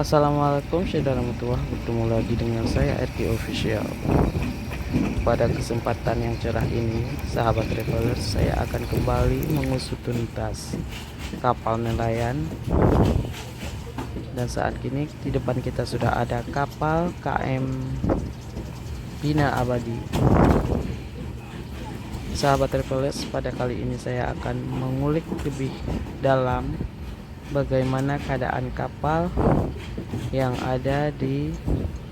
Assalamualaikum warahmatullahi, bertemu lagi dengan saya RT Official. Pada kesempatan yang cerah ini, sahabat traveler, saya akan kembali mengusut tuntas kapal nelayan. Dan saat ini di depan kita sudah ada kapal KM Bina Abadi. Sahabat travelers, pada kali ini saya akan mengulik lebih dalam bagaimana keadaan kapal yang ada di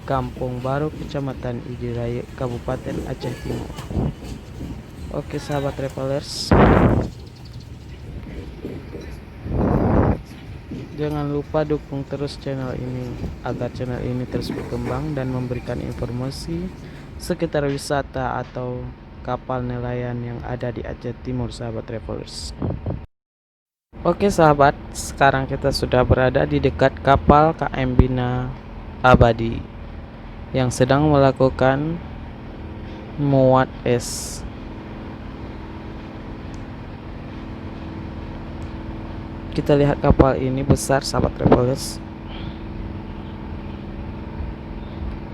Kampung Baru, Kecamatan Idiraya, Kabupaten Aceh Timur. Oke sahabat travelers, jangan lupa dukung terus channel ini agar channel ini terus berkembang dan memberikan informasi sekitar wisata atau kapal nelayan yang ada di Aceh Timur, sahabat travelers. Oke sahabat, sekarang kita sudah berada di dekat kapal KM Bina Abadi yang sedang melakukan muat es. Kita lihat kapal ini besar, sahabat travelers.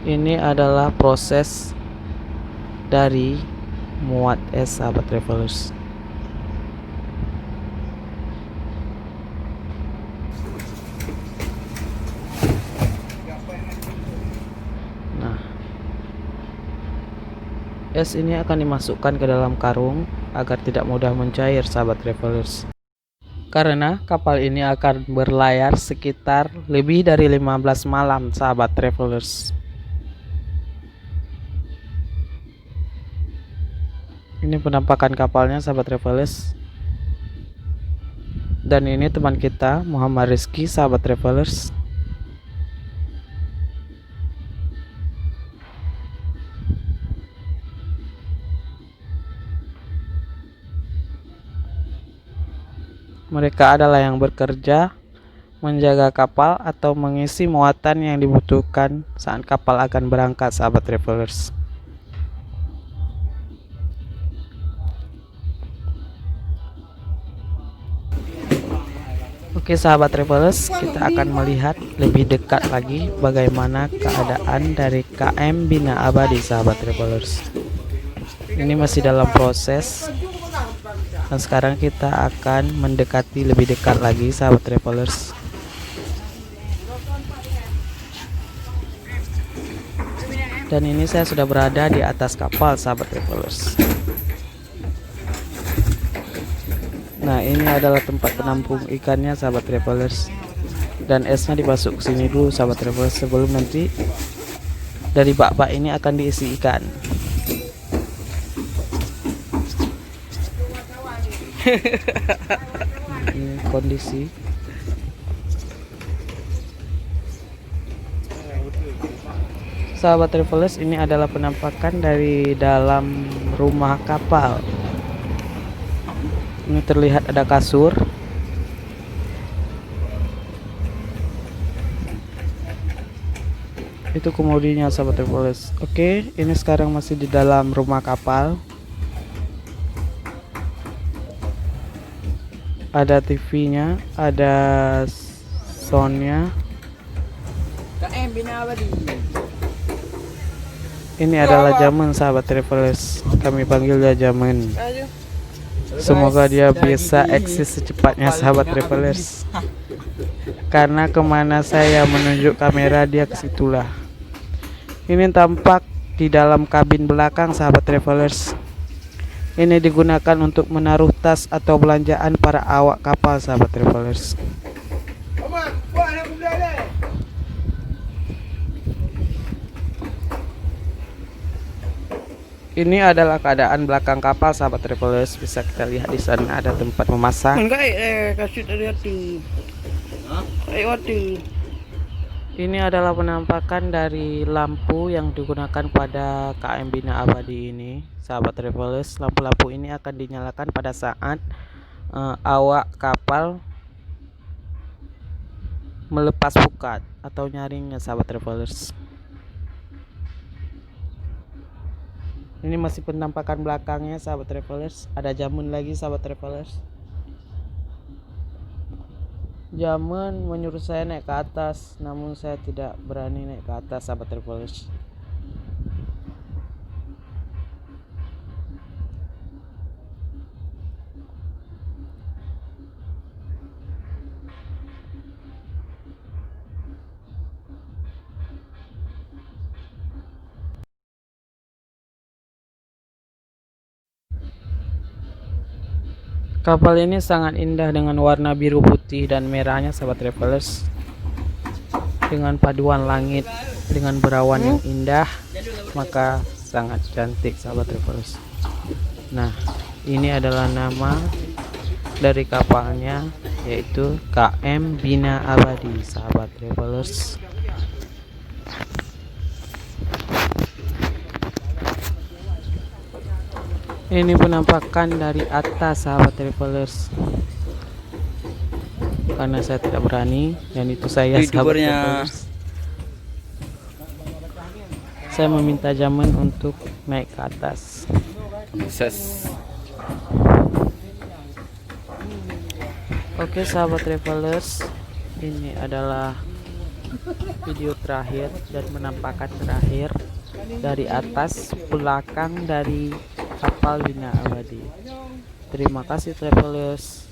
Ini adalah proses dari muat es, sahabat travelers. Nah, es ini akan dimasukkan ke dalam karung agar tidak mudah mencair, sahabat travelers. Karena kapal ini akan berlayar sekitar lebih dari 15 malam, sahabat travelers. Ini penampakan kapalnya, sahabat travelers. Dan ini teman kita Muhammad Rizky, sahabat travelers. Mereka adalah yang bekerja menjaga kapal atau mengisi muatan yang dibutuhkan saat kapal akan berangkat, sahabat travelers. Oke sahabat travelers, kita akan melihat lebih dekat lagi bagaimana keadaan dari KM Bina Abadi, sahabat travelers. Ini masih dalam proses, dan sekarang kita akan mendekati lebih dekat lagi, sahabat travelers. Dan ini saya sudah berada di atas kapal, sahabat travelers. Nah, ini adalah tempat penampung ikannya, sahabat travelers. Dan esnya dipasuk ke sini dulu, sahabat travelers, sebelum nanti dari bak-bak ini akan diisi ikan. Ini kondisi. Sahabat travelers, ini adalah penampakan dari dalam rumah kapal. Ini terlihat ada kasur. Itu kemudinya, sahabat travelers. Oke, ini sekarang masih di dalam rumah kapal. Ada TV-nya, ada soundnya. Ini adalah Jaman, sahabat travelers. Kami panggilnya Jaman. Semoga dia bisa eksis secepatnya, sahabat travelers. Karena kemana saya menunjuk kamera, dia kesitulah. Ini tampak di dalam kabin belakang, sahabat travelers. Ini digunakan untuk menaruh tas atau belanjaan para awak kapal, sahabat travelers. Ini adalah keadaan belakang kapal, sahabat travelers. Bisa kita lihat di sana ada tempat memasak. Ini adalah penampakan dari lampu yang digunakan pada KM Bina Abadi ini, sahabat travelers. Lampu-lampu ini akan dinyalakan pada saat awak kapal melepas pukat atau nyaringnya, sahabat travelers. Ini masih penampakan belakangnya, sahabat travelers. Ada Jamun lagi, sahabat travelers. Zaman menyuruh saya naik ke atas, namun saya tidak berani naik ke atas, sahabat travelers. Kapal ini sangat indah dengan warna biru, putih, dan merahnya, sahabat travelers. Dengan paduan langit dengan berawan yang indah, maka sangat cantik, sahabat travelers. Nah, ini adalah nama dari kapalnya, yaitu KM Bina Abadi, sahabat travelers. Ini penampakan dari atas, sahabat travelers. Karena saya tidak berani, dan itu saya, sahabat travelers. Saya meminta Zaman untuk naik ke atas. Oke, sahabat travelers, ini adalah video terakhir dan penampakan terakhir dari atas belakang dari kapal Bina Abadi. Terima kasih travelers.